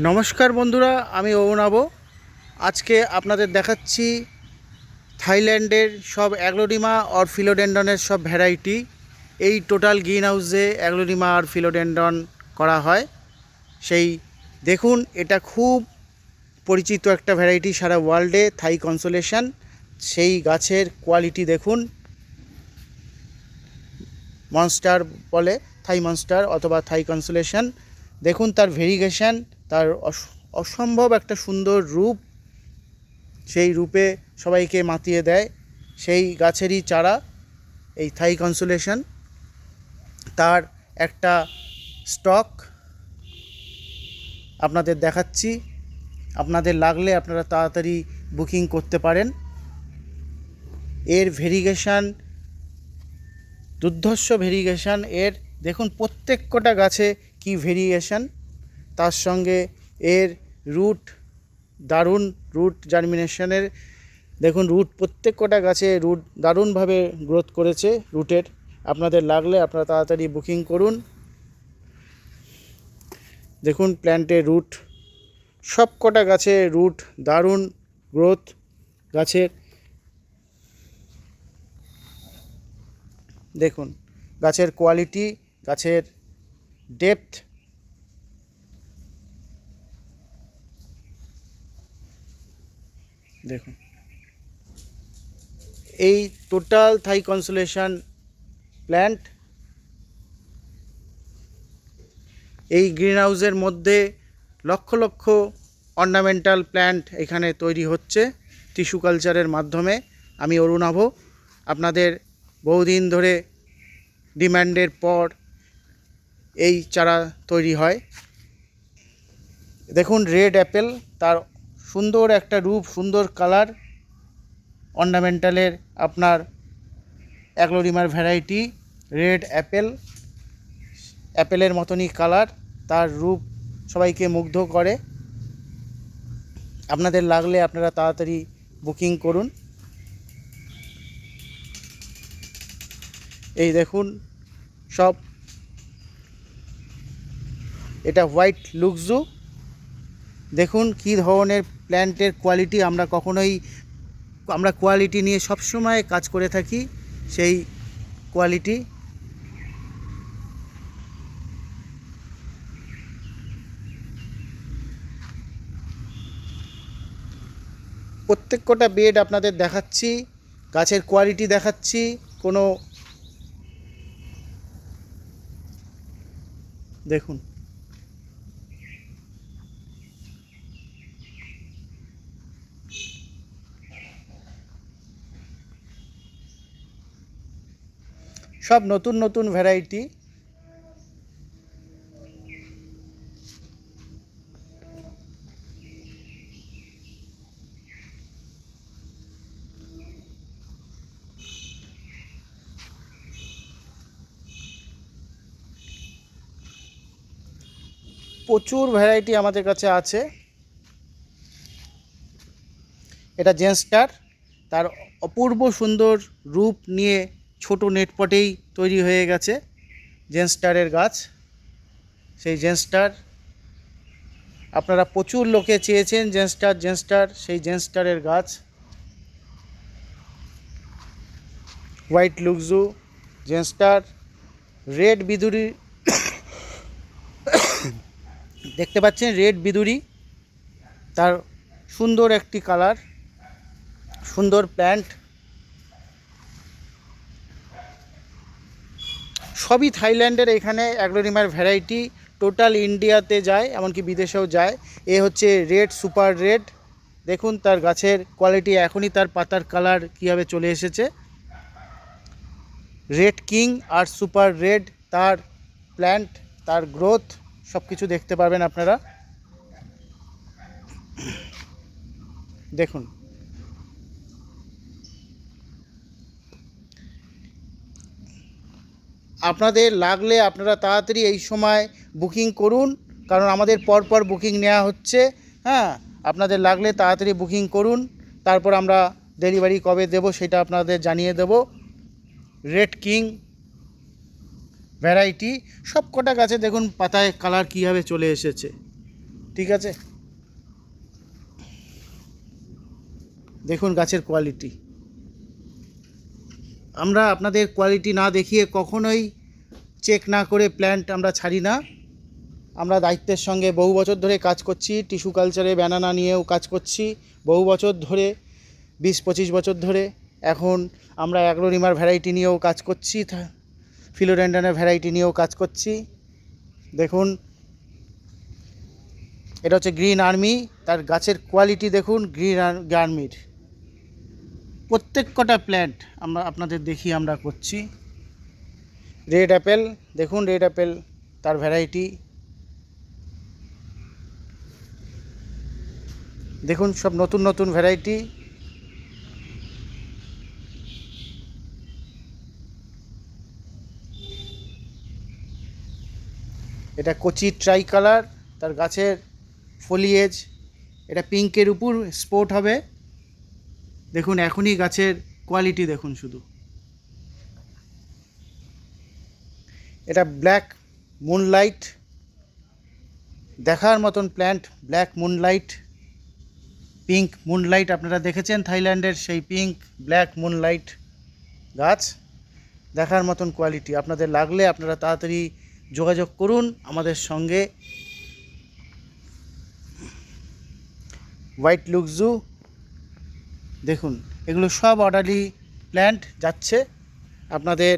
নমস্কার বন্ধুরা, আমি অরুণাভ। আজকে আপনাদের দেখাচ্ছি থাইল্যান্ডের সব অ্যাগ্লোডিমা আর ফিলোডেন্ডনের সব ভ্যারাইটি। এই টোটাল গ্রিন হাউসে অ্যাগ্লোডিমা আর ফিলোডেন্ডন করা হয়। সেই দেখুন, এটা খুব পরিচিত একটা ভ্যারাইটি সারা ওয়ার্ল্ডে, থাই কনসোলেশন। সেই গাছের কোয়ালিটি দেখুন, মনস্টার বলে, থাই মনস্টার অথবা থাই কনসোলেশন। দেখুন তার ভেরিগেশন, তার অসম্ভব একটা সুন্দর রূপ। সেই রূপে সবাইকে মাতিয়ে দেয়। সেই গাছেরই চারা এই থাই কনসোলেশন। তার একটা স্টক আপনাদের দেখাচ্ছি। আপনাদের লাগলে আপনারা তাড়াতাড়ি বুকিং করতে পারেন। এর ভেরিগেশন দুর্ধর্ষ ভেরিগেশন এর। দেখুন প্রত্যেক কটা গাছে কি ভেরিয়েশন। তার সঙ্গে এর রুট, দারুণ রুট জার্মিনেশনের। দেখুন রুট, প্রত্যেক কটা গাছে রুট দারুণভাবে গ্রোথ করেছে রুটের। আপনাদের লাগলে আপনারা তাড়াতাড়ি বুকিং করুন। দেখুন প্ল্যান্টের রুট, সব কটা গাছে রুট, দারুণ গ্রোথ গাছের। দেখুন গাছের কোয়ালিটি, গাছের ডেপথ। দেখুন এই টোটাল থাই কনসোলেশন প্ল্যান্ট। এই গ্রিন হাউসের মধ্যে লক্ষ লক্ষ অর্নামেন্টাল প্ল্যান্ট এখানে তৈরি হচ্ছে টিস্যু কালচারের মাধ্যমে। আমি অরুণাভ। আপনাদের বহুদিন ধরে ডিম্যান্ডের পর এই চারা তৈরি হয়। দেখুন রেড অ্যাপেল, তার সুন্দর একটা রূপ, সুন্দর কালার। অর্নামেন্টালের আপনার অ্যাগ্লোডিমার ভ্যারাইটি রেড অ্যাপেল, অ্যাপেলের মতনই কালার, তার রূপ সবাইকে মুগ্ধ করে। আপনাদের লাগলে আপনারা তাড়াতাড়ি বুকিং করুন। এই দেখুন সব, এটা হোয়াইট লুকজু। দেখুন কী ধরনের প্ল্যান্টের কোয়ালিটি। আমরা কোয়ালিটি নিয়ে সবসময় কাজ করে থাকি। সেই কোয়ালিটি। প্রত্যেক কটা বেড আপনাদের দেখাচ্ছি, গাছের কোয়ালিটি দেখাচ্ছি। কোনো দেখুন সব নতুন নতুন ভ্যারাইটি। প্রচুর ভ্যারাইটি আমাদের কাছে আছে। এটা জেনস্টার, তার অপূর্ব সুন্দর রূপ নিয়ে ছোট নেটপটেই তৈরি হয়ে গেছে জেনস্টারের গাছ। সেই জেনস্টার আপনারা প্রচুর লোকে চেয়েছেন, জেনস্টার, সেই জেনস্টারের গাছ। হোয়াইট লুকজু, জেনস্টার, রেড বিদুরি। দেখতে পাচ্ছেন রেড বিদুরি, তার সুন্দর একটি কালার, সুন্দর প্ল্যান্ট। সবই থাইল্যান্ডের এখানে অ্যাগ্লোডিমার ভ্যারাইটি। টোটাল ইন্ডিয়াতে যায়, এমনকি বিদেশেও যায়। এ হচ্ছে রেড সুপার রেড। দেখুন তার গাছের কোয়ালিটি, এখনই তার পাতার কালার কীভাবে চলে এসেছে। রেড কিং আর সুপার রেড, তার প্ল্যান্ট, তার গ্রোথ সব কিছু দেখতে পাবেন আপনারা। দেখুন আপনাদের লাগলে আপনারা তাড়াতাড়ি এই সময় বুকিং করুন, কারণ আমাদের পরপর বুকিং নেওয়া হচ্ছে। হ্যাঁ, আপনাদের লাগলে তাড়াতাড়ি বুকিং করুন, তারপর আমরা ডেলিভারি কবে দেব সেটা আপনাদের জানিয়ে দেব। রেড কিং ভ্যারাইটি, সব কটা গাছে দেখুন পাতায় কালার কীভাবে চলে এসেছে। ঠিক আছে, দেখুন গাছের কোয়ালিটি। আমরা আপনাদের কোয়ালিটি না দেখিয়ে কখনোই চেক না করে প্ল্যান্ট আমরা ছাড়ি না। আমরা দায়িত্বের সঙ্গে বহু বছর ধরে কাজ করছি, টিস্যু কালচারে ব্যানানা নিয়েও কাজ করছি বহু বছর ধরে, 20-25 বছর ধরে। এখন আমরা অ্যাগ্লোনিমার ভ্যারাইটি নিয়েও কাজ করছি, ফিলোডেন্ড্রনের ভ্যারাইটি নিয়েও কাজ করছি। দেখুন, এটা হচ্ছে গ্রিন আর্মি, তার গাছের কোয়ালিটি দেখুন। গ্রিন আর্মির প্রত্যেক কটা প্ল্যান্ট আমরা আপনাদের আমরা করছি। রেড অ্যাপেল দেখুন, রেড অ্যাপেল তার ভ্যারাইটি দেখুন, সব নতুন নতুন ভ্যারাইটি। এটা কচি ট্রাই কালার, তার গাছের ফলিয়েজ, এটা পিঙ্কের উপর স্পোর্ট হবে। দেখুন এখনই গাছের কোয়ালিটি দেখুন শুধু। এটা ব্ল্যাক মুনলাইট, দেখার মতন plant. Black moonlight, pink moonlight আপনারা দেখেছেন থাইল্যান্ডের সেই পিঙ্ক ব্ল্যাক মুনলাইট গাছ, দেখার মতন কোয়ালিটি। আপনাদের লাগলে আপনারা তাড়াতাড়ি যোগাযোগ করুন আমাদের সঙ্গে। হোয়াইট লুকজু দেখুন, এগুলো সব অর্ডারলি প্ল্যান্ট যাচ্ছে আপনাদের